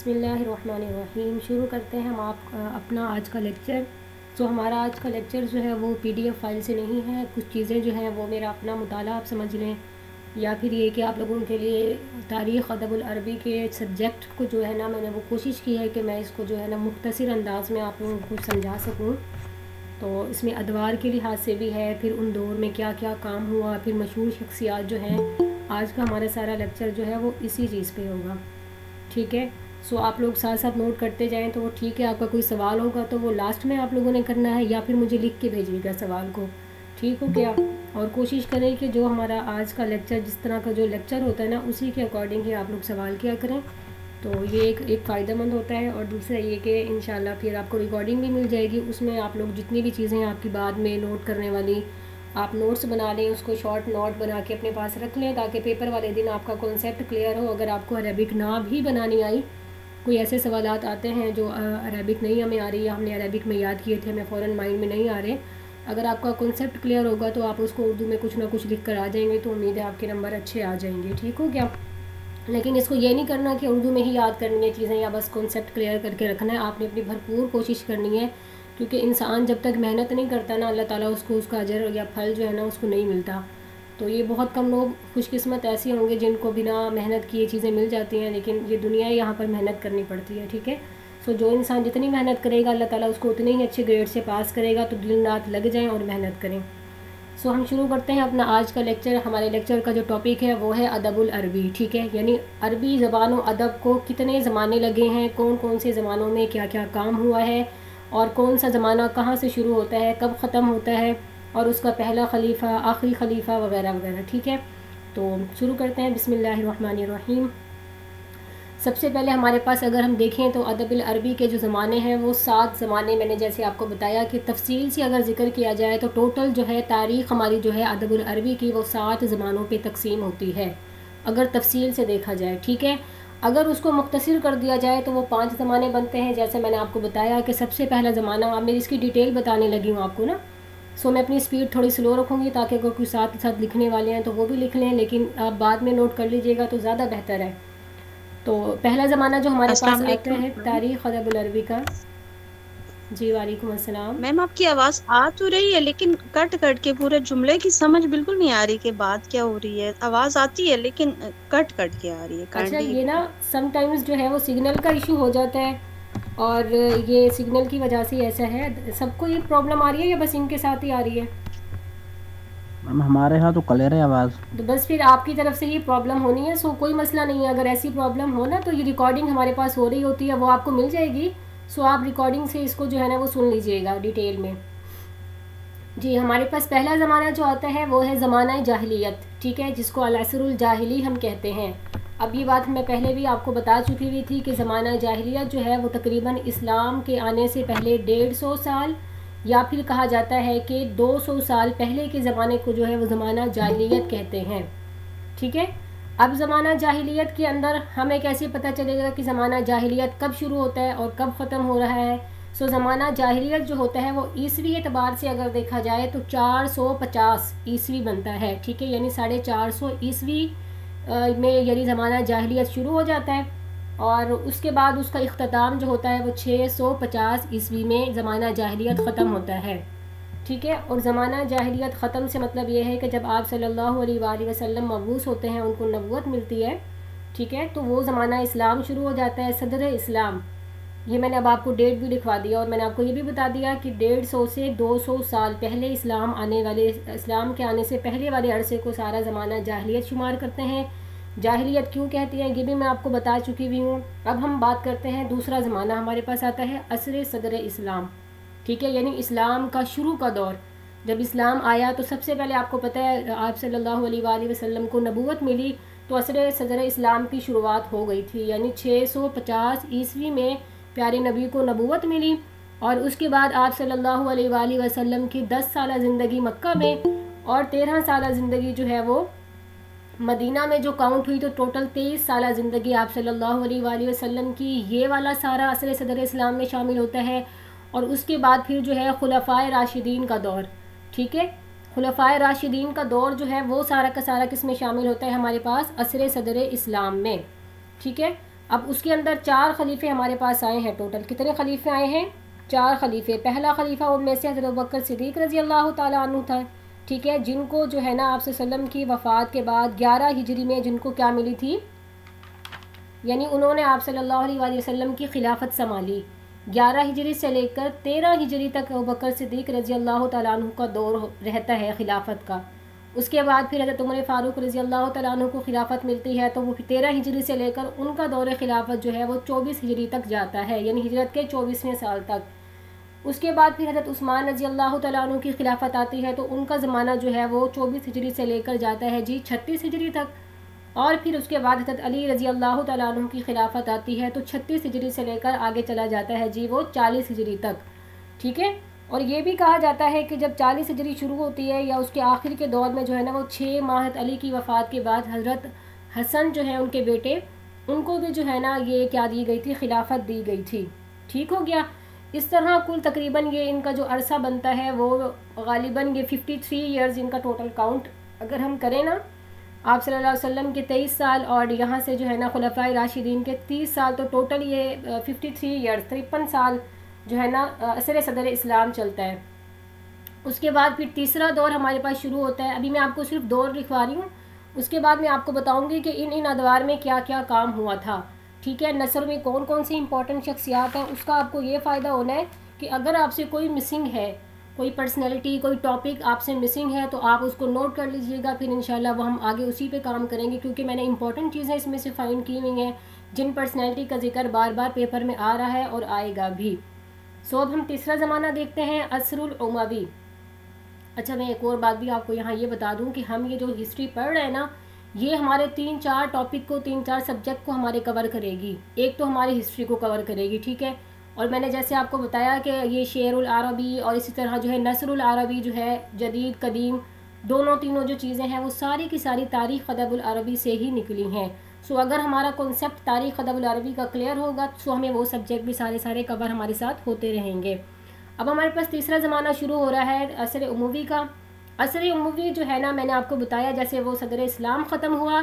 बिस्मिल्लाहिर्रहमानिर्रहीम। शुरू करते हैं हम अपना आज का लेक्चर। तो हमारा आज का लेक्चर जो है वो पीडीएफ फाइल से नहीं है। कुछ चीज़ें जो हैं वो मेरा अपना मुताला आप समझ लें, या फिर ये कि आप लोगों के लिए तारीख़ अदबुल अरबी के सब्जेक्ट को जो है ना, मैंने वो कोशिश की है कि मैं इसको जो है ना मुख्तसर अंदाज में आप लोगों को समझा सकूँ। तो इसमें अदवार के लिहाज से भी है, फिर उन दौर में क्या क्या काम हुआ, फिर मशहूर शख्सियात जो हैं। आज का हमारा सारा लेक्चर जो है वो इसी चीज़ पे होगा, ठीक है। सो आप लोग साथ साथ नोट करते जाएं तो वो ठीक है। आपका कोई सवाल होगा तो वो लास्ट में आप लोगों ने करना है, या फिर मुझे लिख के भेजिएगा सवाल को, ठीक हो क्या। और कोशिश करें कि जो हमारा आज का लेक्चर, जिस तरह का जो लेक्चर होता है ना, उसी के अकॉर्डिंग ही आप लोग सवाल किया करें। तो ये एक फ़ायदेमंद होता है। और दूसरा ये कि इंशाल्लाह फिर आपको रिकॉर्डिंग भी मिल जाएगी, उसमें आप लोग जितनी भी चीज़ें आपकी बाद में नोट करने वाली, आप नोट्स बना लें, उसको शॉर्ट नोट बना के अपने पास रख लें, ताकि पेपर वाले दिन आपका कॉन्सेप्ट क्लियर हो। अगर आपको अरेबिक ना भी बनानी आई, कोई ऐसे सवालात आते हैं जो अरेबिक नहीं हमें आ रही, या हमने अरेबिक में याद किए थे, हमें फ़ौरन माइंड में नहीं आ रहे, अगर आपका कॉन्सेप्ट क्लियर होगा तो आप उसको उर्दू में कुछ ना कुछ लिख कर आ जाएंगे, तो उम्मीद है आपके नंबर अच्छे आ जाएंगे, ठीक हो क्या। लेकिन इसको ये नहीं करना कि उर्दू में ही याद करनी है चीज़ें, या बस कॉन्सेप्ट क्लियर करके रखना है। आपने अपनी भरपूर कोशिश करनी है, क्योंकि इंसान जब तक मेहनत नहीं करता ना, अल्लाह ताला उसको उसका अजर या फल जो है ना उसको नहीं मिलता। तो ये बहुत कम लोग खुशकिस्मत ऐसे होंगे जिनको बिना मेहनत किए चीज़ें मिल जाती हैं, लेकिन ये दुनिया यहाँ पर मेहनत करनी पड़ती है, ठीक है। सो जो इंसान जितनी मेहनत करेगा, अल्लाह ताला उसको उतने ही अच्छे ग्रेड से पास करेगा। तो दिन रात लग जाएँ और मेहनत करें। सो हम शुरू करते हैं अपना आज का लेक्चर। हमारे लेक्चर का जो टॉपिक है वो है अदबुल अरबी, ठीक है। यानी अरबी ज़बान व अदब को कितने ज़माने लगे हैं, कौन कौन से ज़मानों में क्या क्या काम हुआ है, और कौन सा ज़माना कहाँ से शुरू होता है, कब ख़त्म होता है, और उसका पहला खलीफा, आखिरी खलीफा वगैरह वगैरह, ठीक है। तो शुरू करते हैं। बिस्मिल्लाहिर्रहमानिर्रहीम। सबसे पहले हमारे पास अगर हम देखें तो अदबुल अरबी के जो ज़माने हैं वो 7 ज़माने, मैंने जैसे आपको बताया कि तफसील से अगर ज़िक्र किया जाए तो टोटल जो है तारीख़ हमारी जो है अदबुल अरबी की वो 7 ज़मानों पे तकसीम होती है, अगर तफसील से देखा जाए, ठीक है। अगर उसको मुख्तसर कर दिया जाए तो वो 5 ज़माने बनते हैं। जैसे मैंने आपको बताया कि सबसे पहला ज़माना, अब मेरी इसकी डिटेल बताने लगी हूँ आपको ना, सो मैं अपनी स्पीड थोड़ी स्लो रखूँगी ताकि अगर कोई साथ साथ लिखने वाले हैं तो वो भी लिख लें, लेकिन आप बाद में नोट कर लीजिएगा तो ज़्यादा बेहतर है। तो पहला ज़माना जो हमारे पास अस्सलाम आता है वालेकुम। तारीख़ अदबुल अरबी का। जी वालेकुम अस्सलाम। मैम आपकी आवाज आ तो रही है, लेकिन कट कट के पूरे जुमले की समझ बिल्कुल नहीं आ रही कि बात क्या हो रही है। आवाज आती है लेकिन कट कट के आ रही है। अच्छा, काइंडली ये ना समटाइम्स जो है वो सिग्नल का इशू हो जाता है, और ये सिग्नल की वजह से ऐसा है। सबको ये प्रॉब्लम आ रही है या बस इनके साथ ही आ रही है? मैम हमारे यहाँ तो क्लियर है आवाज़। तो बस फिर आपकी तरफ से ही प्रॉब्लम होनी है। सो कोई मसला नहीं है, अगर ऐसी प्रॉब्लम हो ना तो ये रिकॉर्डिंग हमारे पास हो रही होती है, वो आपको मिल जाएगी। सो आप रिकॉर्डिंग से इसको जो है ना वो सुन लीजिएगा डिटेल में। जी, हमारे पास पहला ज़माना जो आता है वो है ज़माना जाहिलियत, ठीक है, जिसको अल-असरुल जाहिली हम कहते हैं। अब ये बात मैं पहले भी आपको बता चुकी हुई थी कि ज़माना जाहिलियत जो है वो तकरीबन इस्लाम के आने से पहले 150 साल, या फिर कहा जाता है कि 200 साल पहले के ज़माने को जो है वो ज़माना जाहिलियत कहते हैं, ठीक है। अब ज़माना जाहिलियत के अंदर हमें कैसे पता चलेगा कि ज़माना जाहिलियत कब शुरू होता है और कब ख़त्म हो रहा है। सो ज़माना जाहिलियत जो होता है वो ईसवी एतबार से अगर देखा जाए तो 450 ईसवी बनता है, ठीक है। यानी 450 ईसवी में यानी ज़माना जाहिलियत शुरू हो जाता है, और उसके बाद उसका इख्तिताम जो होता है वो 650 ईस्वी में ज़माना जाहिलियत ख़त्म होता है, ठीक है। और ज़माना जाहिलियत ख़त्म से मतलब ये है कि जब आप सल्लल्लाहु अलैहि वसल्लम मबूस होते हैं, उनको नबूवत मिलती है, ठीक है, तो वो ज़माना इस्लाम शुरू हो जाता है, सदर इस्लाम। ये मैंने अब आपको डेट भी लिखवा दिया, और मैंने आपको ये भी बता दिया कि 150 से 200 साल पहले इस्लाम आने वाले, इस्लाम के आने से पहले वाले अरसे को सारा ज़माना जाहिलियत शुमार करते हैं। जाहिलियत क्यों कहती हैं ये भी मैं आपको बता चुकी हुई हूँ। अब हम बात करते हैं दूसरा ज़माना हमारे पास आता है असर सदर इस्लाम, ठीक है, यानी इस्लाम का शुरू का दौर। जब इस्लाम आया तो सबसे पहले आपको पता है आप सल्लल्लाहु अलैहि वसल्लम को नबूवत मिली, तो असर सदर इस्लाम की शुरुआत हो गई थी। यानी 650 ईस्वी में प्यारे नबी को नबूवत मिली, और उसके बाद आप सल्लल्लाहु अलैहि वसल्लम की 10 साल ज़िंदगी मक्का में, और 13 साल ज़िंदगी जो है वो मदीना में जो काउंट हुई, तो टोटल 23 साल ज़िंदगी आप सल्लल्लाहु अलैहि वसल्लम की ये वाला सारा असर सदर इस्लाम में शामिल होता है। और उसके बाद फिर जो है खुलफ़ाए राशिदीन का दौर, ठीक है। खुलफ़ाए राशिदीन का दौर जो है वो सारा का सारा किस में शामिल होता है हमारे पास असर सदर इस्लाम में, ठीक है। अब उसके अंदर 4 खलीफे हमारे पास आए हैं। टोटल कितने खलीफे आए हैं? 4 खलीफे। पहला खलीफा उनमें से हज़रत अबू बकर सिद्दीक़ रज़ी अल्लाह ताला अन्हु था, ठीक है, जिनको जो है ना आप सल्लम की वफ़ात के बाद 11 हिजरी में जिनको क्या मिली थी, यानी उन्होंने आप सल्लल्लाहु अलैहि वसल्लम की खिलाफत संभाली। 11 हिजरी से लेकर 13 हिजरी तक अबू बकर सिद्दीक़ रज़ी अल्लाह ताला अन्हु का दौर रहता है खिलाफत का। उसके बाद फिर हज़रत उमर फ़ारूक रज़ी अल्लाह ताला अन्हु को खिलाफत मिलती है, तो वो 13 हिजरी से लेकर उनका दौर खिलाफत जो है वो 24 हिजरी तक जाता है, यानी हिजरत के 24वें साल तक। उसके बाद फिर हज़रत उस्मान रज़ी अल्लाह ताला अन्हु की खिलाफत आती है, तो उनका ज़माना जो है वो 24 हिजरी से लेकर जाता है जी 36 हिजरी तक। और फिर उसके बाद हज़रत अली रज़ी अल्लाह ताला अन्हु की खिलाफत आती है, तो 36 हिजरी से लेकर आगे चला जाता है जी वो 40 हिजरी तक, ठीक है। और ये भी कहा जाता है कि जब 40 हिजरी शुरू होती है या उसके आखिर के दौर में जो है ना वो 6 माह अली की वफ़ात के बाद हज़रत हसन जो है उनके बेटे, उनको भी जो है ना ये क्या दी गई थी, खिलाफत दी गई थी, ठीक हो गया। इस तरह कुल तकरीबन ये इनका जो अरसा बनता है वो गालिबन ये 53 ईयर्स इनका टोटल काउंट अगर हम करें ना, आप सल्लल्लाहु अलैहि वसल्लम के 23 साल और यहाँ से जो है ना खुलफाए राशिदीन के 30 साल, तो टोटल ये 53 ईयर्स 53 साल जो है ना असर सदर इस्लाम चलता है। उसके बाद फिर तीसरा दौर हमारे पास शुरू होता है। अभी मैं आपको सिर्फ दौर लिखवा रही हूँ, उसके बाद मैं आपको बताऊँगी कि इन अदवार में क्या क्या काम हुआ था, ठीक है। नसर में कौन कौन सी इंपॉर्टेंट शख्सियात हैं, उसका आपको ये फ़ायदा होना है कि अगर आपसे कोई मिसिंग है, कोई पर्सनैलिटी, कोई टॉपिक आपसे मिसिंग है, तो आप उसको नोट कर लीजिएगा, फिर इंशाल्लाह वो हम आगे उसी पे काम करेंगे, क्योंकि मैंने इंपॉर्टेंट चीज़ें इसमें से फाइंड की हुई हैं जिन पर्सनैलिटी का जिक्र बार बार पेपर में आ रहा है और आएगा भी। सो अब हम तीसरा ज़माना देखते हैं, असरुल उमवी। अच्छा, मैं एक और बात भी आपको यहाँ ये बता दूँ कि हम ये जो हिस्ट्री पढ़ रहे हैं ना, ये हमारे 3-4 टॉपिक को, 3-4 सब्जेक्ट को हमारे कवर करेगी। एक तो हमारी हिस्ट्री को कवर करेगी, ठीक है, और मैंने जैसे आपको बताया कि ये शेरुल अरबी और इसी तरह जो है नसरुल अरबी जो है जदीद कदीम दोनों तीनों जो चीज़ें हैं वो सारी की सारी तारीख़ अदबुल अरबी से ही निकली हैं। सो अगर हमारा कॉन्सेप्ट तारीख़ अदबुल अरबी का क्लियर होगा तो हमें वो सब्जेक्ट भी सारे कवर हमारे साथ होते रहेंगे। अब हमारे पास तीसरा ज़माना शुरू हो रहा है असर उमवी का। असर उमवी जो है ना, मैंने आपको बताया जैसे वो सदर इस्लाम ख़त्म हुआ,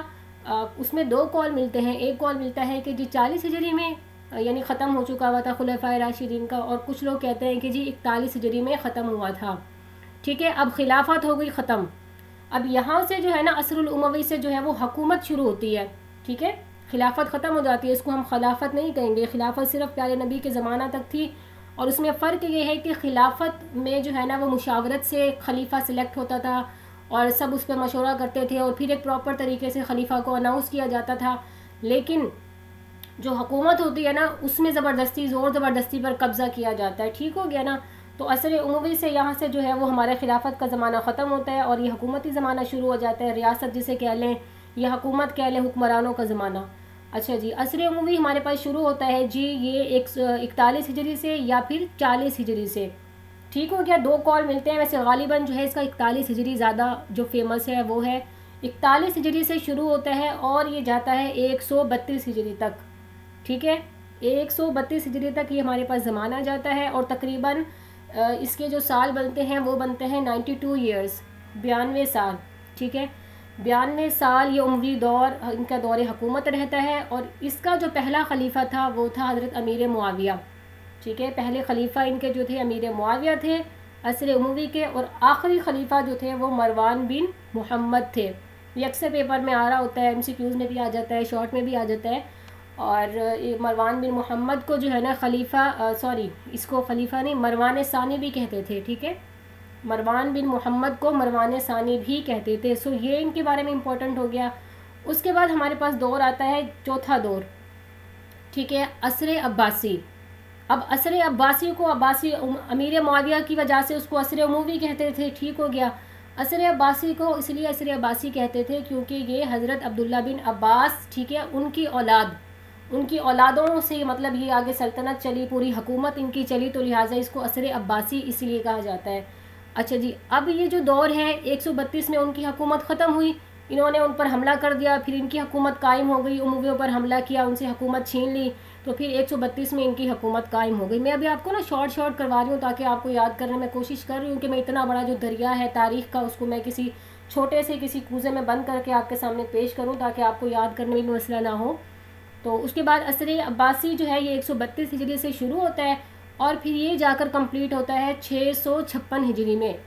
उसमें 2 कॉल मिलते हैं। एक कॉल मिलता है कि जी 40 हिजरी में यानी ख़त्म हो चुका हुआ था खुलफाए राशिदीन का, और कुछ लोग कहते हैं कि जी 41 हिजरी में ख़त्म हुआ था, ठीक है। अब खिलाफत हो गई ख़त्म। अब यहाँ से जो है ना असरुल उमवी से जो है वो हुकूमत शुरू होती है, ठीक है। खिलाफत ख़त्म हो जाती है, इसको हम खिलाफत नहीं कहेंगे, खिलाफत सिर्फ प्यारे नबी के ज़माना तक थी। और उसमें फ़र्क ये है कि खिलाफत में जो है ना वो मुशावरत से खलीफा सिलेक्ट होता था और सब उस पर मशवरा करते थे और फिर एक प्रॉपर तरीके से खलीफा को अनाउंस किया जाता था। लेकिन जो हुकूमत होती है ना उसमें ज़बरदस्ती ज़ोर ज़बरदस्ती पर कब्ज़ा किया जाता है, ठीक हो गया ना। तो असर उमवी से यहाँ से जो है वो हमारे खिलाफत का ज़माना ख़त्म होता है और ये हुकूमती ज़माना शुरू हो जाता है, रियासत जिसे कह लें या हुकूमत कह लें, हुक्मरानों का ज़माना। अच्छा जी, असर उमवी हमारे पास शुरू होता है जी ये 41 हिजरी से या फिर 40 हिजरी से, ठीक हो गया। 2 कॉल मिलते हैं, वैसे गालिबन जो है इसका 41 हिजरी ज़्यादा जो फेमस है वो है। 41 हिजरी से शुरू होता है और ये जाता है 132 हिजरी तक, ठीक है। 132 हिजरी तक ये हमारे पास ज़माना जाता है और तकरीबन इसके जो साल बनते हैं वो बनते हैं 92 ईयर्स, 92 साल, ठीक है। 92 साल ये उमवी दौर इनका दौर हुकूमत रहता है। और इसका जो पहला खलीफा था वो था हज़रत अमीर मुआविया, ठीक है। पहले खलीफा इनके जो थे अमीर मुआविया थे असर उमवी के, और आखिरी खलीफा जो थे वो मरवान बिन मोहम्मद थे। ये अक्सर पेपर में आ रहा होता है, MCQs में भी आ जाता है, शॉर्ट में भी आ जाता है। और मरवान बिन मोहम्मद को जो है ना खलीफा इसको खलीफा नहीं मरवान सानी भी कहते थे, ठीक है। मरवान बिन मोहम्मद को मरवान सानी भी कहते थे। सो ये इनके बारे में इम्पोर्टेंट हो गया। उसके बाद हमारे पास दौर आता है चौथा दौर, ठीक है, असर अब्बासी। अब असर अब्बासी को अब्बासी अमीर मुआविया की वजह से उसको असर उमवी कहते थे, ठीक हो गया। असर अब्बासी को इसलिए असर अब्बासी कहते थे क्योंकि ये हज़रत अब्दुल्ला बिन अब्बास, ठीक है, उनकी औलादों से मतलब ये आगे सल्तनत चली, पूरी हुकूमत इनकी चली, तो लिहाजा इसको असर अब्बासी इसलिए कहा जाता है। अच्छा जी, अब ये जो दौर है 132 में उनकी हुकूमत ख़त्म हुई, इन्होंने उन पर हमला कर दिया, फिर इनकी हुकूमत कायम हो गई, उमवियों पर हमला किया, उनसे हुकूमत छीन ली, तो फिर 132 में इनकी हुकूमत कायम हो गई। मैं अभी आपको ना शॉर्ट करवा रही हूँ ताकि आपको याद करने में कोशिश कर रही हूँ कि मैं इतना बड़ा जो दरिया है तारीख़ का उसको मैं किसी छोटे से किसी कूजे में बंद करके आपके सामने पेश करूँ ताकि आपको याद करने में भी मसला ना हो। तो उसके बाद असर अब्बासी जो है ये 132 हिजरी से शुरू होता है और फिर ये जाकर कंप्लीट होता है 656 हिजरी में।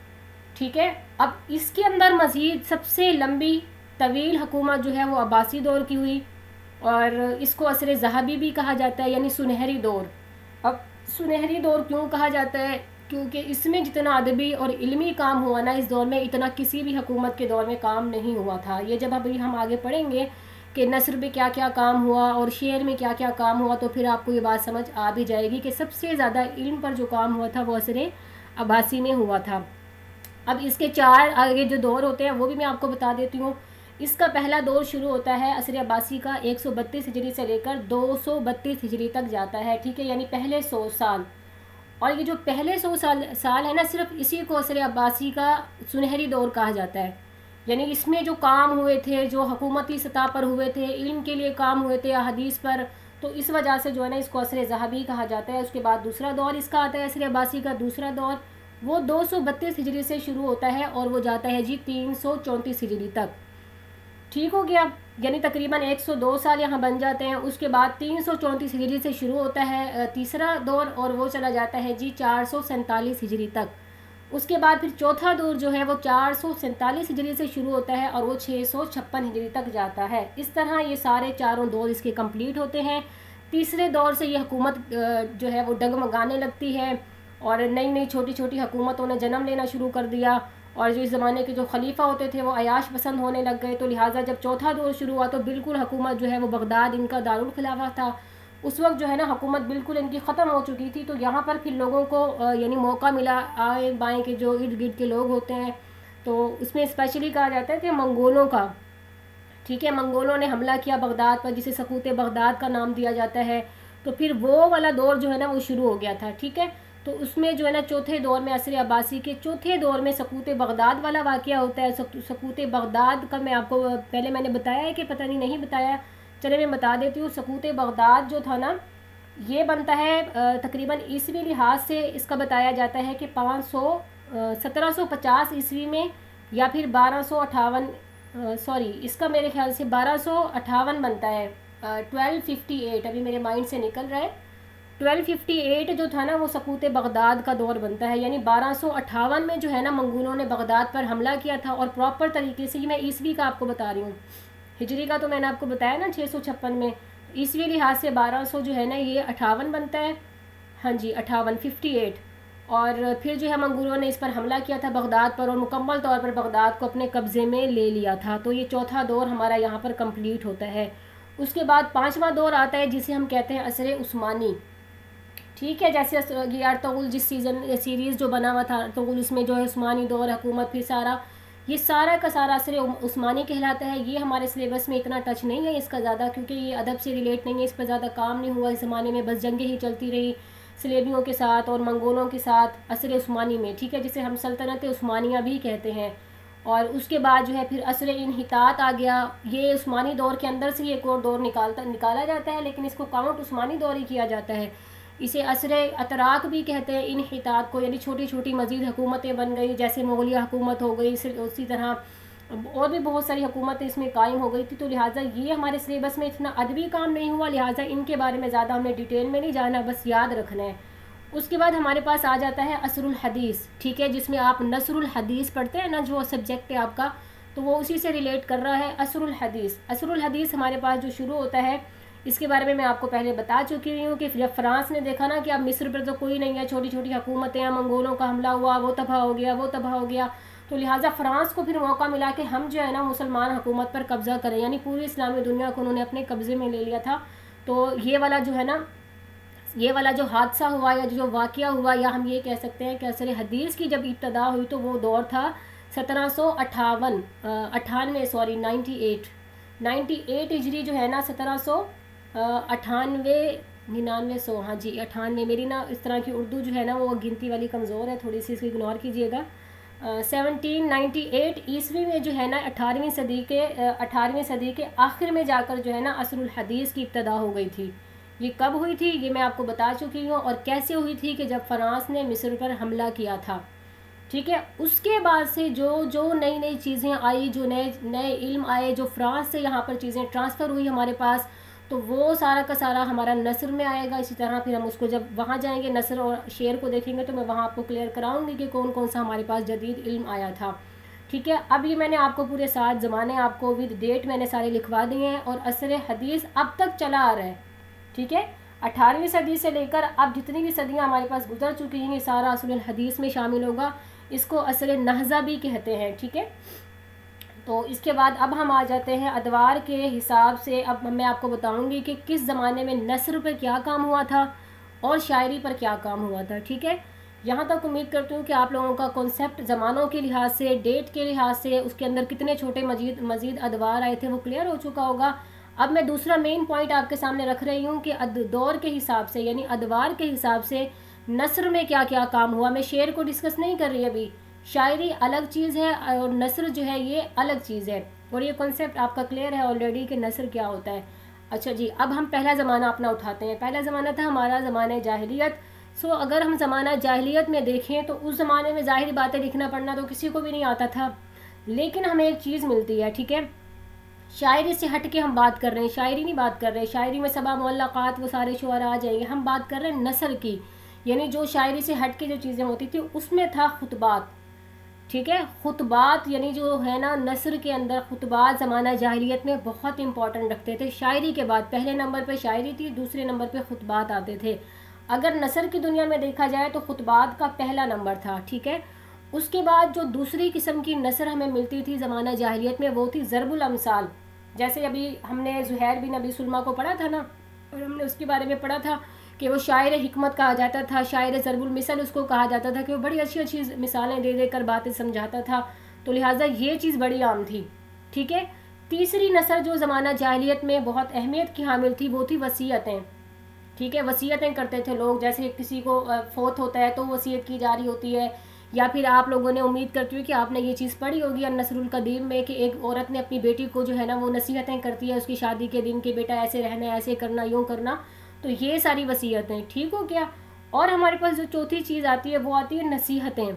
ठीक है, अब इसके अंदर मज़ीद सबसे लंबी तवील हुकूमत जो है वो अब्बासी दौर की हुई और इसको असर ज़हाबी भी कहा जाता है, यानी सुनहरी दौर। अब सुनहरी दौर क्यों कहा जाता है? क्योंकि इसमें जितना अदबी और इल्मी काम हुआ ना इस दौर में, इतना किसी भी हुकूमत के दौर में काम नहीं हुआ था। ये जब अभी हम आगे पढ़ेंगे कि नस्र में क्या क्या काम हुआ और शेर में क्या क्या काम हुआ, तो फिर आपको ये बात समझ आ भी जाएगी कि सबसे ज़्यादा इल्म पर जो काम हुआ था वो असर अब्बासी में हुआ था। अब इसके 4 आगे जो दौर होते हैं वो भी मैं आपको बता देती हूँ। इसका पहला दौर शुरू होता है असर अब्बासी का 132 हिजरी से लेकर 232 हिजरी तक जाता है। ठीक है, यानी पहले 100 साल। और ये जो पहले 100 साल है ना, सिर्फ इसी को असर अब्बासी का सुनहरी दौर कहा जाता है। यानी इसमें जो काम हुए थे, जो हुकूमती सतह पर हुए थे, इल्म के लिए काम हुए थे, हदीस पर, तो इस वजह से जो है ना इसको असर ज़हाबी कहा जाता है। उसके बाद दूसरा दौर इसका आता है असर अब्बासी का दूसरा दौर, वो 232 हिजरी से शुरू होता है और वो जाता है जी 334 हिजरी तक। ठीक हो गया, यानी तकरीबन 102 साल यहाँ बन जाते हैं। उसके बाद 334 हिजरी से शुरू होता है तीसरा दौर और वो चला जाता है जी 447 हिजरी तक। उसके बाद फिर चौथा दौर जो है वो 447 हिजरी से शुरू होता है और वो 656 हिजरी तक जाता है। इस तरह ये सारे चारों दौर इसके कंप्लीट होते हैं। तीसरे दौर से ये हुकूमत जो है वो डगमगाने लगती है और नई नई छोटी छोटी हुकूमतों ने जन्म लेना शुरू कर दिया और जो इस ज़माने के जो खलीफा होते थे वो अयाश पसंद होने लग गए। तो लिहाजा जब चौथा दौर शुरू हुआ तो बिल्कुल हुकूमत जो है वो बगदाद इनका दारुल खिलाफा था। उस वक्त जो है ना हुकूमत बिल्कुल इनकी ख़त्म हो चुकी थी। तो यहाँ पर फिर लोगों को यानी मौका मिला, आए बाएँ के जो इर्द गिर्द के लोग होते हैं, तो उसमें स्पेशली कहा जाता है कि मंगोलों का, ठीक है, मंगोलों ने हमला किया बगदाद पर, जिसे सकूत बगदाद का नाम दिया जाता है। तो फिर वो वाला दौर जो है ना वो शुरू हो गया था। ठीक है, तो उसमें जो है ना चौथे दौर में असर अब्बासी के चौथे दौर में सकूत बगदाद वाला वाक़या होता है। सकूत बगदाद का मैं आपको पहले मैंने बताया है कि पता नहीं बताया, चले मैं बता देती हूँ। सकूत बगदाद जो था ना ये बनता है तकरीबन ईसवी लिहाज से इसका बताया जाता है कि 1750 ईस्वी में या फिर 1258 सॉरी इसका मेरे ख्याल से 1258 बनता है। 1258 अभी मेरे माइंड से निकल रहा है। 1258 जो था ना वो सकूत बगदाद का दौर बनता है। यानी 1258 में जो है ना मंगोलों ने बगदाद पर हमला किया था और प्रॉपर तरीके से, मैं ईस्वी का आपको बता रही हूँ, हिजरी का तो मैंने आपको बताया ना 656 में, ईस्वी लिहाज से 1200 जो है ना ये 58 बनता है। हाँ जी 58 और फिर जो है मंगोलों ने इस पर हमला किया था बगदाद पर और मुकम्मल तौर पर बगदाद को अपने कब्ज़े में ले लिया था। तो ये चौथा दौर हमारा यहाँ पर कंप्लीट होता है। उसके बाद पाँचवा दौर आता है जिसे हम कहते हैं असर उस्मानी। ठीक है, जैसे ये अर्तुगरुल जिस सीरीज़ जो बना हुआ था अर्तुगरुल, इसमें जो है उस्मानी दौर हुकूमत, फिर सारा ये सारा का सारा असर उस्मानी कहलाता है। ये हमारे सिलेबस में इतना टच नहीं है इसका ज़्यादा, क्योंकि ये अदब से रिलेट नहीं है, इस पर ज़्यादा काम नहीं हुआ इस ज़माने में, बस जंगें ही चलती रही सलेबियों के साथ और मंगोलों के साथ असर उस्मानी में। ठीक है, जिसे हम सल्तनत उस्मानिया भी कहते हैं। और उसके बाद जो है फिर असर इन्हितात आ गया। ये उस्मानी दौर के अंदर से एक और दौर निकाला जाता है, लेकिन इसको काउंट उस्मानी दौर ही किया जाता है। इसे असर अतराक भी कहते हैं इन्हितात को, यानी छोटी छोटी मज़ीद हुकूमतें बन गई, जैसे मुगलिया हुकूमत हो गई, उसी तरह और भी बहुत सारी हुकूमतें इसमें कायम हो गई थी। तो लिहाजा ये हमारे सिलेबस में इतना अदबी काम नहीं हुआ, लिहाजा इनके बारे में ज़्यादा हमने डिटेल में नहीं जाना, बस याद रखना है। उसके बाद हमारे पास आ जाता है असरुल हदीस। ठीक है, जिसमें आप नसरुल हदीस पढ़ते हैं ना, जो सब्जेक्ट है आपका, तो वो उसी से रिलेट कर रहा है असरुल हदीस। असरुल हदीस हमारे पास जो शुरू होता है, इसके बारे में मैं आपको पहले बता चुकी हुई हूँ कि जब फ्रांस ने देखा ना कि अब मिस्र पर तो कोई नहीं है, छोटी छोटी हुकूमतें हैं, मंगोलों का हमला हुआ, वो तबाह हो गया, वो तबाह हो गया, तो लिहाजा फ्रांस को फिर मौका मिला कि हम जो है ना मुसलमान हुकूमत पर कब्ज़ा करें, यानी पूरी इस्लामी दुनिया को उन्होंने अपने कब्ज़े में ले लिया था। तो ये वाला जो है ना, ये वाला जो हादसा हुआ या जो वाक़या हुआ, या हम ये कह सकते हैं कि असर हदीस की जब इब्तदा हुई तो वो दौर था 98 हिजरी जो है ना 1798 हाँ जी 98, मेरी ना इस तरह की उर्दू जो है ना वो गिनती वाली कमज़ोर है थोड़ी सी, इसको इग्नोर कीजिएगा। 1798 ईस्वी में जो है ना 18वीं सदी के आखिर में जाकर जो है ना असरुल हदीस की इब्तदा हो गई थी। ये कब हुई थी ये मैं आपको बता चुकी हूँ, और कैसे हुई थी कि जब फ्रांस ने मिस्र पर हमला किया था। ठीक है, उसके बाद से जो नई नई चीज़ें आई, जो नए इल्म आए, जो फ्रांस से यहाँ पर चीज़ें ट्रांसफ़र हुई हमारे पास, तो वो सारा का सारा हमारा नसर में आएगा। इसी तरह फिर हम उसको जब वहाँ जाएंगे नसर और शेर को देखेंगे तो मैं वहाँ आपको क्लियर कराऊंगी कि कौन कौन सा हमारे पास जदीद इल्म आया था। ठीक है, अब ये मैंने आपको पूरे 7 ज़माने आपको विद डेट मैंने सारे लिखवा दिए हैं और असर हदीस अब तक चला आ रहा है। ठीक है, 18वीं सदी से लेकर अब जितनी भी सदियाँ हमारे पास गुजर चुकी हैं ये सारा असर हदीस में शामिल होगा। इसको असर नहज़ा भी कहते हैं। ठीक है, तो इसके बाद अब हम आ जाते हैं अदवार के हिसाब से। अब मैं आपको बताऊंगी कि किस ज़माने में नसर पर क्या काम हुआ था और शायरी पर क्या काम हुआ था। ठीक है, यहाँ तक उम्मीद करती हूँ कि आप लोगों का कॉन्सेप्ट ज़मानों के लिहाज से, डेट के लिहाज से, उसके अंदर कितने छोटे मज़ीद अदवार आए थे वो क्लियर हो चुका होगा। अब मैं दूसरा मेन पॉइंट आपके सामने रख रही हूँ कि दौर के हिसाब से यानी अदवार के हिसाब से नसर में क्या क्या काम हुआ। मैं शेर को डिस्कस नहीं कर रही अभी, शायरी अलग चीज़ है और नसर जो है ये अलग चीज़ है और ये कॉन्सेप्ट आपका क्लियर है ऑलरेडी कि नसर क्या होता है। अच्छा जी, अब हम पहला ज़माना अपना उठाते हैं। पहला ज़माना था हमारा ज़माना जाहिलियत। सो अगर हम ज़माना जाहिलियत में देखें तो उस ज़माने में ज़ाहिर बातें लिखना पढ़ना तो किसी को भी नहीं आता था, लेकिन हमें एक चीज़ मिलती है। ठीक है, शायरी से हट के हम बात कर रहे हैं, शायरी नहीं बात कर रहे हैं। शायरी में सबा मुअल्लक़ात वो सारे शुअरा आ जाएंगे, हम बात कर रहे हैं नसर की, यानी जो शायरी से हट के जो चीज़ें होती थी उसमें था खुतबात। ठीक है, खुतबात यानी जो है ना नसर के अंदर खुतबात ज़माना जाहिलियत में बहुत इंपॉर्टेंट रखते थे। शायरी के बाद पहले नंबर पे शायरी थी, दूसरे नंबर पे खुतबात आते थे। अगर नसर की दुनिया में देखा जाए तो खुतबात का पहला नंबर था। ठीक है, उसके बाद जो दूसरी किस्म की नसर हमें मिलती थी ज़माना जाहिलियत में वो थी ज़रबुल अमसाल। जैसे अभी हमने ज़ुहैर बिन अबी सुलमा को पढ़ा था ना, और हमने उसके बारे में पढ़ा था कि वो शायर हिकमत कहा जाता था, शायर ज़रबुल मिसल उसको कहा जाता था कि वो बड़ी अच्छी अच्छी मिसालें दे देकर बातें समझाता था, तो लिहाजा ये चीज़ बड़ी आम थी। ठीक है, तीसरी नसर जो ज़माना जाहिलियत में बहुत अहमियत की हामिल थी वो थी वसीयतें। ठीक है, वसीयतें करते थे लोग, जैसे किसी को फौत होता है तो वसीयत की जा रही होती है, या फिर आप लोगों ने, उम्मीद करती हूँ कि आपने ये चीज़ पढ़ी होगी अन्नसरुल कदीम में कि एक औरत ने अपनी बेटी को जो है ना वो नसीहतें करती है उसकी शादी के दिन कि बेटा ऐसे रहना, ऐसे करना, यूँ करना। तो ये सारी वसीयतें, ठीक हो गया। और हमारे पास जो चौथी चीज़ आती है वो आती है नसीहतें।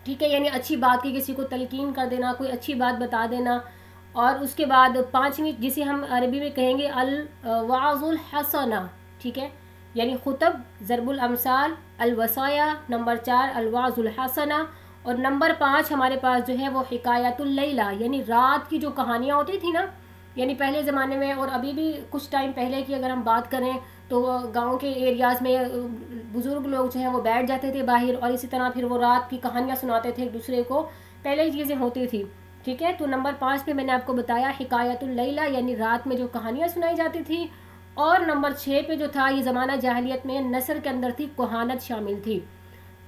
ठीक है, यानी अच्छी बात की किसी को तलकीन कर देना, कोई अच्छी बात बता देना। और उसके बाद पाँचवीं जिसे हम अरबी में कहेंगे अल वाज़ुल हसना। ठीक है, यानी खुतब, ज़रबुल अमसाल, अल वसाया, नंबर 4 अल वाज़ुल हसना, और नंबर 5 हमारे पास जो है वो हिकायतुल लैला, यानी रात की जो कहानियाँ होती थी ना, यानी पहले ज़माने में और अभी भी कुछ टाइम पहले की अगर हम बात करें तो गांव के एरियाज़ में बुज़ुर्ग लोग जो हैं वो बैठ जाते थे बाहर और इसी तरह फिर वो रात की कहानियाँ सुनाते थे एक दूसरे को, पहले ही चीज़ें होती थी। ठीक है, तो नंबर 5 पे मैंने आपको बताया हिकायतुल लैला, यानी रात में जो कहानियाँ सुनाई जाती थी। और नंबर 6 पे जो था ये ज़माना जाहिलियत में नसर के अंदर थी कोहानत शामिल थी।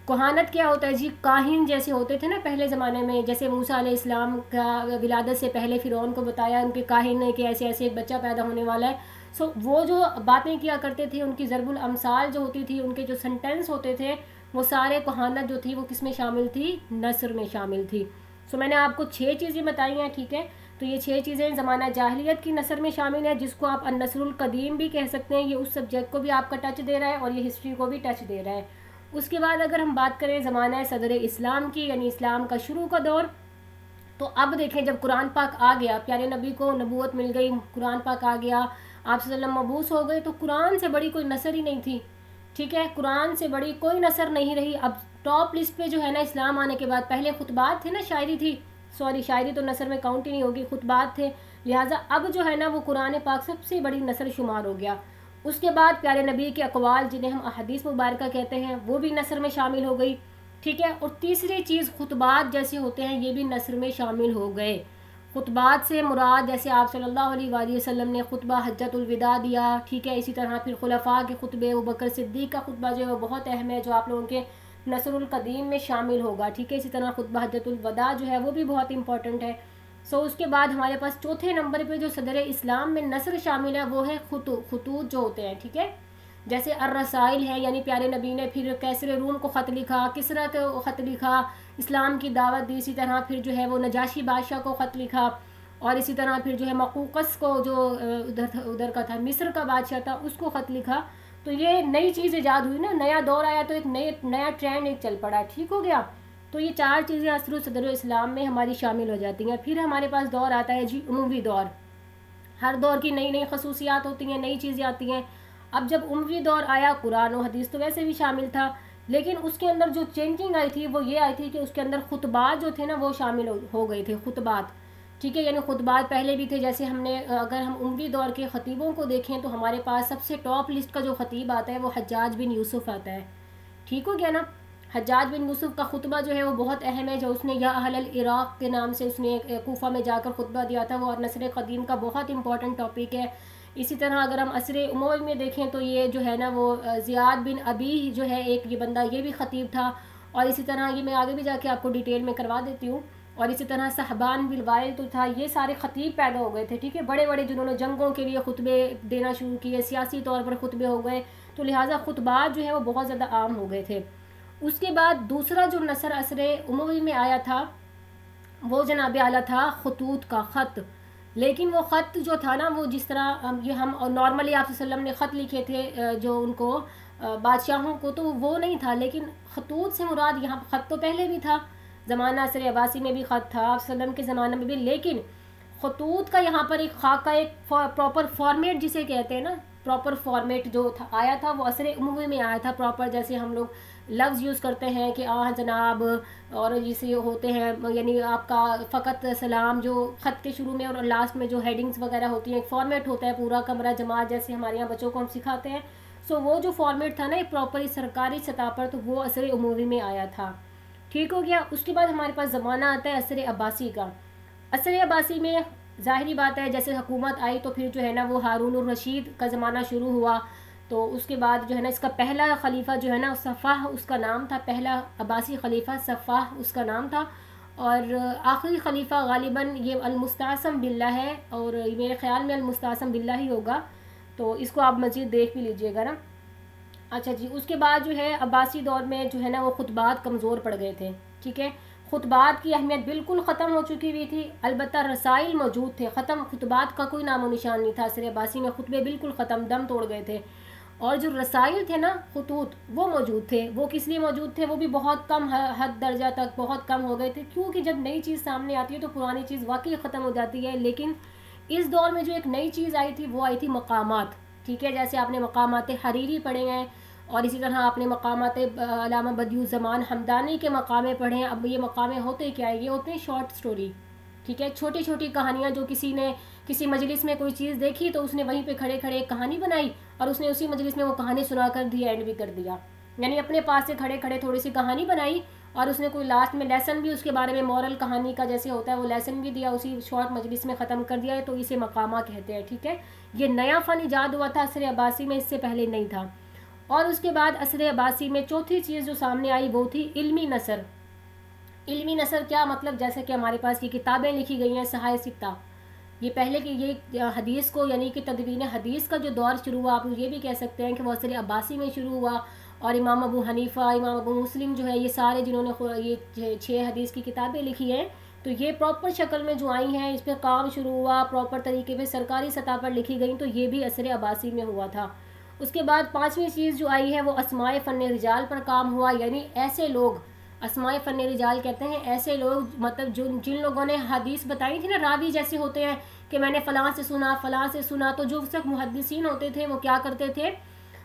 कोहानत क्या होता है जी? काहिन जैसे होते थे ना पहले ज़माने में, जैसे मूसा अलैहिस्सलाम का विलादत से पहले फ़िरौन को बताया उनके काहिन ने कि ऐसे ऐसे एक बच्चा पैदा होने वाला है। सो वो जो बातें किया करते थे उनकी ज़रबुल अमसाल जो होती थी, उनके जो सेंटेंस होते थे वो सारे कोहानत जो थी वो किस में शामिल थी? नसर में शामिल थी। सो मैंने आपको 6 चीज़ें बताई हैं। ठीक है, तो ये 6 चीज़ें ज़माना जाहिलियत की नसर में शामिल है, जिसको आप अन्नसरुल कदीम भी कह सकते हैं। ये उस सब्जेक्ट को भी आपका टच दे रहा है और ये हिस्ट्री को भी टच दे रहा है। उसके बाद अगर हम बात करें ज़माना सदर इस्लाम की, यानी इस्लाम का शुरू का दौर, तो अब देखें जब कुरान पाक आ गया, प्यारे नबी को नबूवत मिल गई, कुरान पाक आ गया, आप सल्लल्लाहु अलैहि वसल्लम मबूस हो गए, तो कुरान से बड़ी कोई नसर ही नहीं थी। ठीक है, कुरान से बड़ी कोई नसर नहीं रही। अब टॉप लिस्ट पे जो है ना इस्लाम आने के बाद, पहले खुतबात थे ना, शायरी थी, सॉरी शायरी तो नसर में काउंट ही नहीं होगी, खुतबात थे, लिहाजा अब जो है ना वो कुरान पाक सबसे बड़ी नसर शुमार हो गया। उसके बाद प्यारे नबी के अक़वाल जिन्हें हम अहदीस मुबारका कहते हैं वो भी नसर में शामिल हो गई। ठीक है, और तीसरी चीज़ खुतबात जैसे होते हैं ये भी नसर में शामिल हो गए। खुतबात से मुराद जैसे आप सल्लल्लाहु अलैहि वसल्लम ने खुतबा हज्जतुल विदा दिया। ठीक है, इसी तरह फिर खुलफा के खुतबे, अबू बकर सिद्दीक़ का खुतबा जो है वो बहुत अहम है, जो आप लोगों के नसरुल कदीम में शामिल होगा। ठीक है, इसी तरह खुतबा हज्जतुल वदा जो है वो भी बहुत इंपॉर्टेंट है। सो उसके बाद हमारे पास चौथे नंबर पे जो सदर इस्लाम में नसर शामिल है वो है खतूत जो होते हैं। ठीक है, जैसे अर्रसाइल है, यानी प्यारे नबी ने फिर कैसर रूम को ख़त लिखा, किसरा को ख़त लिखा, इस्लाम की दावत दी, इसी तरह फिर जो है वो नजाशी बादशाह को ख़त लिखा, और इसी तरह फिर जो है मकूकस को जो उधर का था, मिस्र का बादशाह था, उसको ख़त लिखा। तो ये नई चीज़ ईजाद हुई ना, नया दौर आया तो एक नया ट्रेंड एक चल पड़ा। ठीक हो गया, तो ये 4 चीज़ें असर सदर इस्लाम में हमारी शामिल हो जाती हैं। फिर हमारे पास दौर आता है जी उमवी दौर। हर दौर की नई नई खसूसियात होती हैं, नई चीज़ें आती हैं। अब जब उमवी दौर आया, कुरान और हदीस तो वैसे भी शामिल था, लेकिन उसके अंदर जो चेंजिंग आई थी वो ये आई थी कि उसके अंदर खुतबात जो थे ना वो शामिल हो गए थे, खुतबात। ठीक है, यानी खुतबात पहले भी थे। जैसे हमने अगर हम उमवी दौर के ख़तीबों को देखें तो हमारे पास सबसे टॉप लिस्ट का जो ख़तीब आता है वो हज्जाज बिन यूसुफ़ आता है। ठीक हो गया ना। हज्जाज बिन यूसुफ़ का खुतबा जो है वो बहुत अहम है, जो उसने या अहलल इराक़ के नाम से उसने कूफा में जाकर खुतबा दिया था वो, और नस्र क़दीम का बहुत इंपॉर्टेंट टॉपिक है। इसी तरह अगर हम असर उमवी में देखें तो ये जो है ना वो ज़ियाद बिन अबी जो है एक ये बंदा, ये भी ख़तीब था। और इसी तरह ये मैं आगे भी जाके आपको डिटेल में करवा देती हूँ। और इसी तरह सहबान बिन वाइल तो था, ये सारे ख़तीब पैदा हो गए थे। ठीक है, बड़े बड़े जिन्होंने जंगों के लिए खुतबे देना शुरू किए, सियासी तौर पर खुतबे हो गए, तो लिहाजा खुतबात जो है वो बहुत ज़्यादा आम हो गए थे। उसके बाद दूसरा जो नसर असर उमवी में आया था वो जनाब आला था खतूत का ख़त। लेकिन वो ख़त जो था ना वो जिस तरह हम नॉर्मली आप सल्लम ने ख़त लिखे थे जो उनको बादशाहों को, तो वो नहीं था। लेकिन खतूत से मुराद यहाँ ख़त तो पहले भी था, ज़माना असर अब्बासी में भी ख़त था, आप सल्लम के ज़माने में भी, लेकिन खतूत का यहाँ पर एक खाका, एक प्रॉपर फॉर्मेट जिसे कहते हैं ना, प्रॉपर फॉर्मेट जो था आया था वो असर उमवी में आया था प्रॉपर। जैसे हम लोग लफ्ज़ यूज़ करते हैं कि जनाब, और जिसे होते हैं यानी आपका फ़कत सलाम, जो ख़त के शुरू में और लास्ट में जो हेडिंग्स वगैरह होती हैं, एक फॉर्मेट होता है पूरा, कमरा जमात जैसे हमारे यहाँ बच्चों को हम सिखाते हैं। सो वो जो फॉर्मेट था ना एक प्रॉपर सरकारी सतह पर, तो वो असर उमवी में आया था। ठीक हो गया। उसके बाद हमारे पास ज़माना आता है असर अब्बासी का। असर अब्बासी में ज़ाहिरी बात है जैसे हुकूमत आई तो फिर जो है ना वो हारून अर रशीद का ज़माना शुरू हुआ। तो उसके बाद जो है ना इसका पहला खलीफा जो है ना सफ़ाह उसका नाम था, पहला अब्बासी खलीफा सफ़ाह उसका नाम था। और आखिरी खलीफा गालिबन ये अल-मुस्तासम बिल्लाह है, और मेरे ख़्याल में अल-मुस्तासम बिल्लाह ही होगा, तो इसको आप मज़ीद देख भी लीजिएगा ना। अच्छा जी, उसके बाद जो है अब्बासी दौर में जो है ना वो खुतबात कमज़ोर पड़ गए थे। ठीक है, खुतबात की अहमियत बिल्कुल ख़त्म हो चुकी हुई थी, अलबत्ता रसाइल मौजूद थे, ख़त्म खुतबात का कोई नामो निशान नहीं था। असर अब्बासी में खुतबे बिल्कुल ख़त्म, दम तोड़ गए थे। और जो रसाइल थे ना खतूत वो मौजूद थे। वो किस लिए मौजूद थे? वो भी बहुत कम हद दर्जा तक बहुत कम हो गए थे, क्योंकि जब नई चीज़ सामने आती है तो पुरानी चीज़ वाकई ख़त्म हो जाती है। लेकिन इस दौर में जो एक नई चीज़ आई थी वो आई थी मकामात। ठीक है, जैसे आपने मकामात हरीरी पढ़े हैं, और इसी तरह आपने मकामात अल्लामा बदियुज़्ज़मान हमदानी के मकामे पढ़े हैं। अब ये मकामे होते क्या है? ये होते हैं शॉर्ट स्टोरी। ठीक है, छोटी छोटी कहानियाँ जो किसी ने किसी मजलिस में कोई चीज़ देखी तो उसने वहीं पे खड़े खड़े एक कहानी बनाई और उसने उसी मजलिस में वो कहानी सुना कर दी, एंड भी कर दिया। यानी अपने पास से खड़े खड़े थोड़ी सी कहानी बनाई और उसने कोई लास्ट में लेसन भी उसके बारे में, मॉरल कहानी का जैसे होता है वो लेसन भी दिया, उसी शॉर्ट मजलिस में ख़त्म कर दिया है, तो इसे मकामा कहते हैं। ठीक है, ये नया फ़न ईजाद हुआ था असर अब्बासी में, इससे पहले नहीं था। और उसके बाद असर अब्बासी में चौथी चीज़ जो सामने आई वो थी इल्मी नसर। इल्मी नसर क्या मतलब? जैसे कि हमारे पास ये किताबें लिखी गई हैं सहाय सिक्ता, ये पहले कि ये हदीस को यानी कि तदवीन हदीस का जो दौर शुरू हुआ, आप ये भी कह सकते हैं कि वो असर अब्बासी में शुरू हुआ। और इमाम अबू हनीफ़ा, इमाम अबू मुस्लिम जो है, ये सारे जिन्होंने ये 6 हदीस की किताबें लिखी हैं, तो ये प्रॉपर शक्ल में जो आई हैं इस पर काम शुरू हुआ, प्रॉपर तरीके पे सरकारी सतह पर लिखी गई, तो ये भी असर अब्बासी में हुआ था। उसके बाद पाँचवीं चीज़ जो आई है वो अस्माए फ़न रिजाल पर काम हुआ। यानी ऐसे लोग, अस्माए फ़न रिजाल कहते हैं ऐसे लोग, मतलब जिन लोगों ने हदीस बताई थी ना, रावी जैसे होते हैं कि मैंने फ़लाँ से सुना फ़लाँ से सुना, तो जो उस वक्त मुहद्दिसीन होते थे वो क्या करते थे,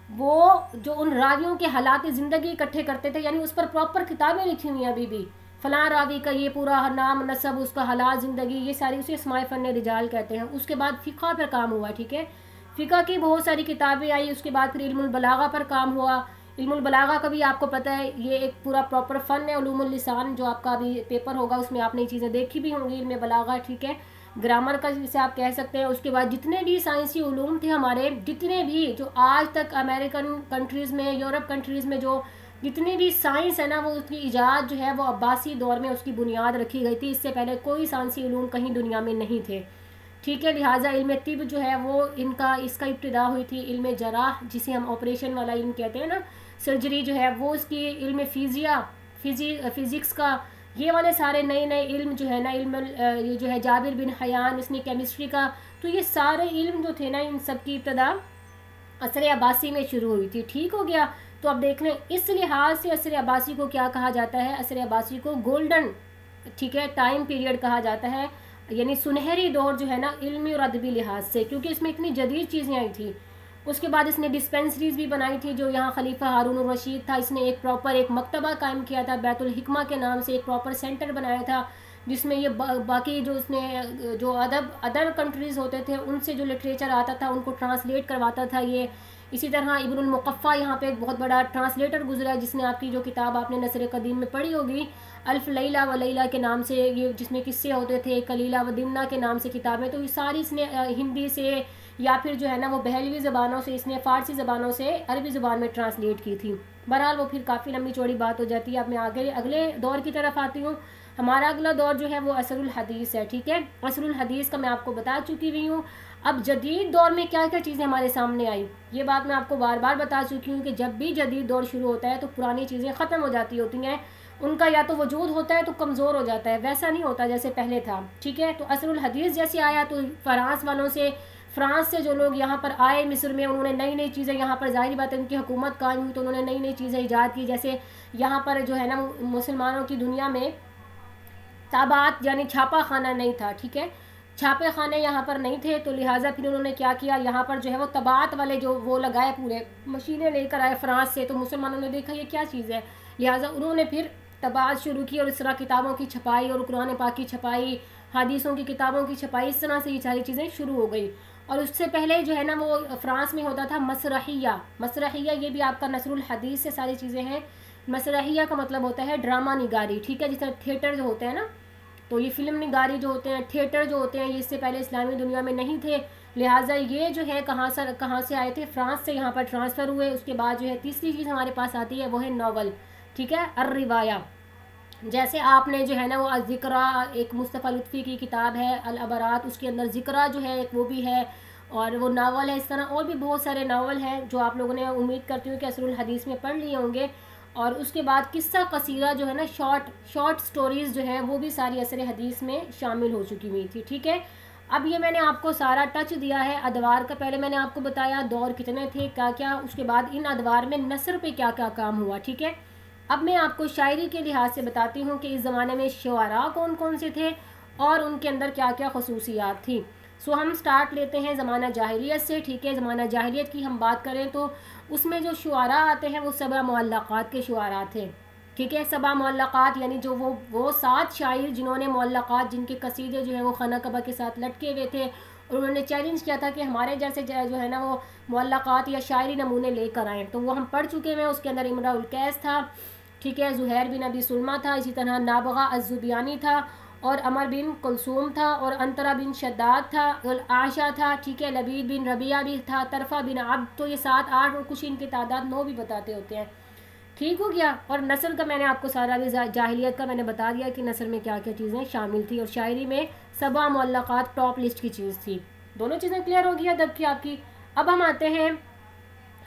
वो जो उन रावियों के हालात ज़िंदगी इकट्ठे करते थे, यानी उस पर प्रॉपर किताबें लिखी हुई हैं अभी भी, फ़लाँ रावी का ये पूरा नाम नसब, उसका हालात ज़िंदगी, ये सारी उसे अस्माए फ़न रिजाल कहते हैं। उसके बाद फ़िक़्ह पर काम हुआ। ठीक है, फ़िक़्ह की बहुत सारी किताबें आई। उसके बाद फिर इल्मुल बलागा पर काम हुआ। इल्मुल बलागा का भी आपको पता है ये एक पूरा प्रॉपर फ़न है। उलूमुल लिसान जो आपका अभी पेपर होगा उसमें आपने ये चीज़ें देखी भी होंगी, इल्म बलागा। ठीक है, ग्रामर का जिसे आप कह सकते हैं। उसके बाद जितने भी साइंसी उलूम थे हमारे, जितने भी जो आज तक अमेरिकन कंट्रीज़ में, यूरोप कंट्रीज़ में जो जितनी भी साइंस है ना, वो उसकी ईजाद जो है वो अब्बासी दौर में उसकी बुनियाद रखी गई थी। इससे पहले कोई साइंसी उलूम कहीं दुनिया में नहीं थे। ठीक है, लिहाजा इल्म तिब जो है वो इसका इब्तिदा हुई थी। इल्म जराह जिसे हम ऑपरेशन वाला इल्म कहते हैं ना, सर्जरी जो है वो, उसकी इल्म फिज़िक्स का, ये वाले सारे नए नए इल्म जो है ना, ये जो है जाबिर बिन हयान, इसने केमिस्ट्री का, तो ये सारे इल्म जो थे ना, इन सब की इब्तिदा असर अब्बासी में शुरू हुई थी। ठीक हो गया, तो अब देख लें इस लिहाज से असर अब्बासी को क्या कहा जाता है? असर अब्बासी को गोल्डन, ठीक है, टाइम पीरियड कहा जाता है। यानी सुनहरी दौर जो है ना इल्मी और अदबी लिहाज से, क्योंकि इसमें इतनी जदीद चीज़ें आई थी। उसके बाद इसने डिस्पेंसरीज भी बनाई थी, जो यहाँ खलीफा हारून रशीद था, इसने एक प्रॉपर एक मकतबा कायम किया था, बैतुल हिकमा के नाम से एक प्रॉपर सेंटर बनाया था, जिसमें ये बाकी जो उसने जो अदर कंट्रीज़ होते थे उनसे जो लिटरेचर आता था उनको ट्रांसलेट करवाता था ये। इसी तरह इब्नुल मुक़फ़्फ़ा यहाँ पे एक बहुत बड़ा ट्रांसलेटर गुजरा है, जिसने आपकी जो किताब आपने नसर कदीम में पढ़ी होगी, अल्फ़ लैला व लैला के नाम से, ये जिसमें किस्से होते थे, कलीला व दिमना के नाम से किताबें, तो ये सारी इसने हिंदी से या फिर जो है ना वो बहलवी ज़बानों से, इसने फ़ारसी ज़बानों से अरबी ज़बान में ट्रांसलेट की थी। बहरहाल वो फिर काफ़ी लंबी चौड़ी बात हो जाती है। अब मैं आगे अगले दौर की तरफ आती हूँ। हमारा अगला दौर जो है वो असरुल हदीस है, ठीक है। असरुल हदीस का मैं आपको बता चुकी हुई हूँ। अब जदीद दौर में क्या क्या चीज़ें हमारे सामने आई, ये बात मैं आपको बार बार बता चुकी हूँ कि जब भी जदीद दौर शुरू होता है तो पुरानी चीज़ें ख़त्म हो जाती होती हैं, उनका या तो वजूद होता है तो कमज़ोर हो जाता है, वैसा नहीं होता जैसे पहले था, ठीक है। तो असरुल हदीस जैसे आया तो फ्रांस से जो लोग यहाँ पर आए मिस्र में, उन्होंने नई नई चीज़ें, यहाँ पर ज़ाहिर बात है उनकी हुकूमत कायम हुई तो उन्होंने नई नई चीज़ें ईजाद की। जैसे यहाँ पर जो है ना मुसलमानों की दुनिया में ताबात यानी छापा खाना नहीं था, ठीक है, छापे खाने यहाँ पर नहीं थे, तो लिहाजा फिर उन्होंने क्या किया, यहाँ पर जो है वो तबात वाले जो वो लगाए, पूरे मशीनें लेकर आए फ्रांस से। तो मुसलमानों ने देखा ये क्या चीज़ है, लिहाजा उन्होंने फिर तबात शुरू की और इस तरह किताबों की छपाई और कुरान पाक की छपाई, हदीसों की किताबों की छपाई, इस तरह से ये सारी चीज़ें शुरू हो गई। और उससे पहले जो है ना वो फ्रांस में होता था मसरहिया, ये भी आपका नसरुल हदीस से सारी चीज़ें हैं। मसरहिया का मतलब होता है ड्रामा निगारी, ठीक है, जिस थिएटर जो होते हैं ना, तो ये फिल्म निगारी जो होते हैं, थिएटर जो होते हैं, ये इससे पहले इस्लामी दुनिया में नहीं थे। लिहाजा ये जो है कहाँ से आए थे, फ्रांस से यहाँ पर ट्रांसफ़र हुए। उसके बाद जो है तीसरी चीज़ हमारे पास आती है वो है नावल, ठीक है, अर्रिवाया। जैसे आपने जो है ना वो ज़िक्रा, एक मुस्तफ़ा लुत्फ़ी की किताब है अल अबरात, उसके अंदर ज़िक्रा जो है एक वो भी है और वो नावल है। इस तरह और भी बहुत सारे नावल हैं जो आप लोगों ने उम्मीद करती हूँ कि असरुल हदीस में पढ़ लिए होंगे। और उसके बाद किस्सा कसीरा जो है ना, शॉर्ट स्टोरीज़ जो है वो भी सारी असर हदीस में शामिल हो चुकी हुई थी, ठीक है। अब ये मैंने आपको सारा टच दिया है अदवार का। पहले मैंने आपको बताया दौर कितने थे, क्या क्या, उसके बाद इन अदवार में नसर पे क्या क्या काम हुआ, ठीक है। अब मैं आपको शायरी के लिहाज से बताती हूँ कि इस ज़माने में शुआरा कौन कौन से थे और उनके अंदर क्या क्या खसूसियात थी। सो हम स्टार्ट लेते हैं ज़माना जाहिलियत से, ठीक है। ज़माना जाहिलियत की हम बात करें तो उसमें जो शुआरा आते हैं वो सबा मुअल्लक़ात के शुआरा थे, ठीक है। सबा मुअल्लक़ात यानी जो वो 7 शायर जिन्होंने मुअल्लक़ात, जिनके कसीदे जो है वो खाना कबा के साथ लटके हुए थे और उन्होंने चैलेंज किया था कि हमारे जैसे जो है ना वो मुअल्लक़ात या शायरी नमूने लेकर आएँ, तो वो हम पढ़ चुके हैं। उसके अंदर इमरुल कैस था, ठीक है, ज़ुहैर बिन अबी सुलमा था, इसी तरह नाबगा अज़्ज़ुबियानी था और अमर बिन कुलसूम था और अंतरा बिन शद्दाद था और आशा था, ठीक है, लबीद बिन रबिया भी था, तरफ़ा बिन अब्द। तो ये 7 8 और कुछ इनकी तादाद 9 भी बताते होते हैं, ठीक हो गया। और नस्ल का मैंने आपको सारा भी जाहिलियत का मैंने बता दिया कि नस्ल में क्या क्या चीज़ें शामिल थी और शायरी में सबा मुअल्लक़ात टॉप लिस्ट की चीज़ थी। दोनों चीज़ें क्लियर हो गई अदब की आपकी। अब हम आते हैं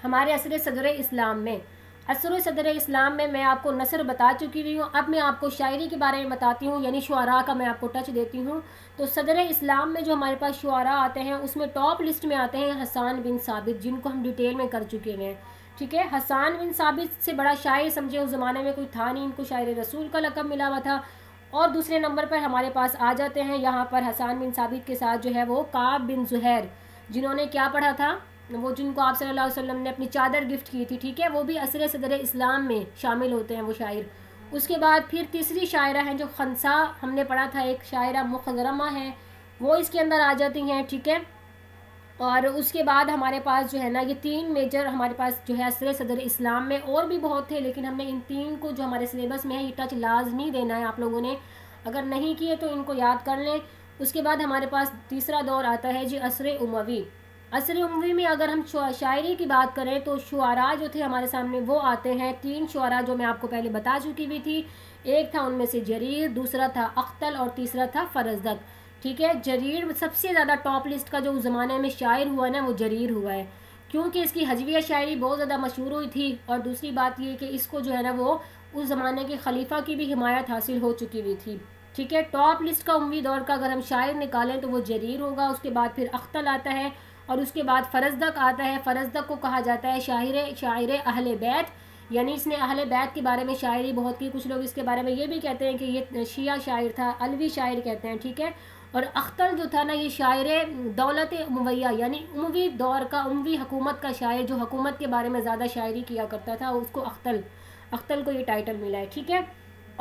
हमारे असर सदर इस्लाम में। असर सदर इस्लाम में मैं आपको नसर बता चुकी हुई हूँ। अब मैं आपको शायरी के बारे में बताती हूँ, यानी शुआरा का मैं आपको टच देती हूँ। तो सदर इस्लाम में जो हमारे पास शुआरा आते हैं उसमें टॉप लिस्ट में आते हैं हसन बिन साबित, जिनको हम डिटेल में कर चुके हैं, ठीक है। हसन बिन साबित से बड़ा शायर समझे उस ज़माने में कोई था नहीं, इनको शायर रसूल का लक़ब मिला हुआ था। और दूसरे नंबर पर हमारे पास आ जाते हैं यहाँ पर हसन बिन साबित के साथ जो है वो काब बिन ज़ुहैर, जिन्होंने क्या पढ़ा था, वो जिनको आप सल्लल्लाहु अलैहि वसल्लम ने अपनी चादर गिफ्ट की थी, ठीक है, वो भी असर सदर इस्लाम में शामिल होते हैं वो शायर। उसके बाद फिर तीसरी शायरा हैं जो खनसा, हमने पढ़ा था, एक शायरा मुखज़रमा है, वो इसके अंदर आ जाती हैं, ठीक है। और उसके बाद हमारे पास जो है ना ये 3 मेजर हमारे पास जो है असर सदर इस्लाम में, और भी बहुत थे लेकिन हमने इन 3 को जो हमारे सिलेबस में है ये टच लाजमी देना है आप लोगों ने, अगर नहीं किए तो इनको याद कर लें। उसके बाद हमारे पास तीसरा दौर आता है जी असर उमवी। असर उमवी में अगर हम शायरी की बात करें तो शुआरा जो थे हमारे सामने वो आते हैं 3 शुआरा जो मैं आपको पहले बता चुकी हुई थी। एक था उनमें से जरीर, दूसरा था अख्तल और तीसरा था फरजदक, ठीक है। जरीर सबसे ज़्यादा टॉप लिस्ट का जो उस ज़माने में शायर हुआ ना वो जरीर हुआ है, क्योंकि इसकी हजविया शायरी बहुत ज़्यादा मशहूर हुई थी। और दूसरी बात ये कि इसको जो है ना वो उस ज़माने के खलीफा की भी हिमायत हासिल हो चुकी हुई थी, ठीक है। टॉप लिस्ट का उम्मी दौर का अगर हम शायर निकालें तो वो जरीर होगा। उसके बाद फिर अख्तल आता है और उसके बाद फरजदक आता है। फरजदक को कहा जाता है शायर अहले बैत, यानी इसने अहले बैत के बारे में शायरी बहुत की। कुछ लोग इसके बारे में ये भी कहते हैं कि ये शिया शायर था, अलवी शायर कहते हैं, ठीक है। और अख्तल जो था ना ये शायर दौलत उमविया यानी उमवी दौर का, उमवी हुकूमत का शायर जो हुकूमत के बारे में ज़्यादा शायरी किया करता था, उसको अख्तल को ये टाइटल मिला है, ठीक है।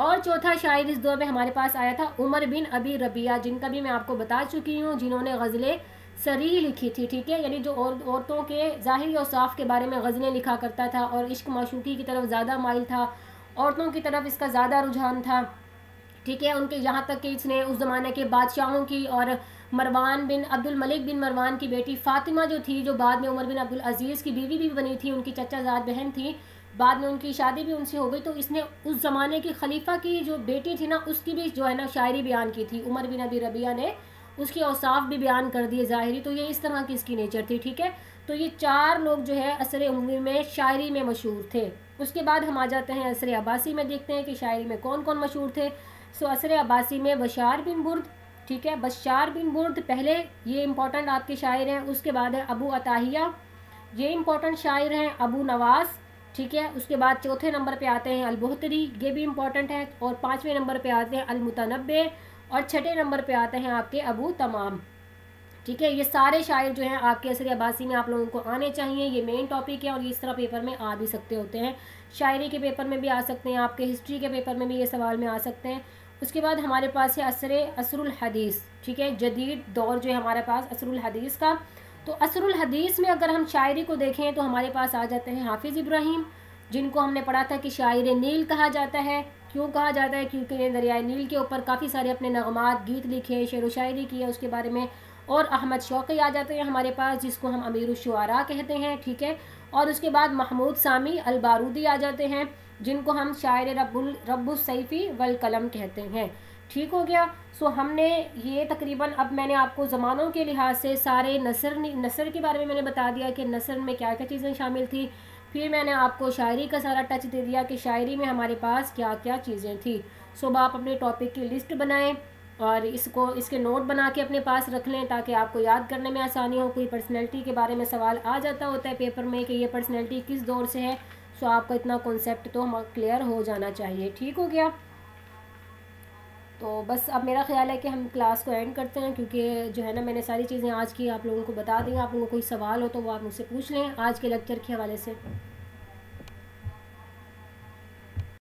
और चौथा शायर इस दौर में हमारे पास आया था उमर बिन अबी रबिया, जिनका भी मैं आपको बता चुकी हूँ, जिन्होंने गज़लें सरी लिखी थी, ठीक है, यानी जो औरतों के ज़ाहिरी और साफ़ के बारे में गज़लें लिखा करता था और इश्क माशूकी की तरफ ज़्यादा माइल था, औरतों की तरफ इसका ज़्यादा रुझान था, ठीक है। उनके यहाँ तक कि इसने उस ज़माने के बादशाहों की और मरवान बिन अब्दुल मलिक बिन मरवान की बेटी फ़ातिमा जो थी, जो बाद में उमर बिन अब्दुल अज़ीज़ की बीवी भी बनी थी, उनकी चचाजाद बहन थी, बाद में उनकी शादी भी उनसे हो गई, तो इसने उस ज़माने की खलीफा की जो बेटी थी ना उसकी भी जो है ना शायरी बयान की थी, उमर बिन अबी रबिया ने उसके औसाफ भी बयान कर दिए ज़ाहिरी। तो ये इस तरह की इसकी नेचर थी, ठीक है। तो ये 4 लोग जो है असर उमवी में शायरी में मशहूर थे। उसके बाद हम आ जाते हैं असर अब्बासी में, देखते हैं कि शायरी में कौन कौन मशहूर थे। सो असर अब्बासी में बशार बिन बुर्द, ठीक है, बशार बिन बुर्द पहले ये इंपॉर्टेंट आपके शायर हैं। उसके बाद है अबू अताहिया, ये इंपॉर्टेंट शायर हैं। अबू नवास, ठीक है। उसके बाद चौथे नंबर पे आते हैं अल-बुहतरी, ये भी इंपॉर्टेंट है। और 5वें नंबर पे आते हैं अल-मुतनब्बे और 6ठे नंबर पे आते हैं आपके अबू तमाम, ठीक है। ये सारे शायर जो हैं आपके असर अब्बासी में आप लोगों को आने चाहिए, ये मेन टॉपिक है और इस तरह पेपर में आ भी सकते होते हैं। शायरी के पेपर में भी आ सकते हैं, आपके हिस्ट्री के पेपर में भी ये सवाल में आ सकते हैं। उसके बाद हमारे पास है असरुल हदीस, ठीक है, जदीद दौर जो है हमारे पास असरुल हदीस का। तो असरुल हदीस में अगर हम शायरी को देखें तो हमारे पास आ जाते हैं हाफिज़ इब्राहीम, जिनको हमने पढ़ा था कि शायर नील कहा जाता है। क्यों कहा जाता है? क्योंकि ने दरियाए नील के ऊपर काफ़ी सारे अपने नगमात गीत लिखे, शेर व शायरी की है उसके बारे में। और अहमद शौक़ी आ जाते हैं हमारे पास, जिसको हम अमीरुश्शुआरा कहते हैं, ठीक है। और उसके बाद महमूद सामी अल बारूदी आ जाते हैं, जिनको हम शायर रब्बुस सैफ़ी वल कलम कहते हैं, ठीक हो गया। सो हमने ये तकरीबन, अब मैंने आपको ज़मानों के लिहाज से सारे नसर के बारे में मैंने बता दिया कि नसर में क्या क्या चीज़ें शामिल थी। फिर मैंने आपको शायरी का सारा टच दे दिया कि शायरी में हमारे पास क्या क्या चीज़ें थी। सो आप अपने टॉपिक की लिस्ट बनाएं और इसके नोट बना के अपने पास रख लें, ताकि आपको याद करने में आसानी हो। कोई पर्सनैलिटी के बारे में सवाल आ जाता होता है पेपर में कि ये पर्सनैलिटी किस दौर से है, सो आपको इतना कॉन्सेप्ट तो क्लियर हो जाना चाहिए, ठीक हो गया। तो बस अब मेरा ख्याल है कि हम क्लास को एंड करते हैं, क्योंकि जो है ना मैंने सारी चीज़ें आज की आप लोगों को बता दी। आप लोगों को कोई सवाल हो तो वो आप मुझसे पूछ लें आज के लेक्चर के हवाले से।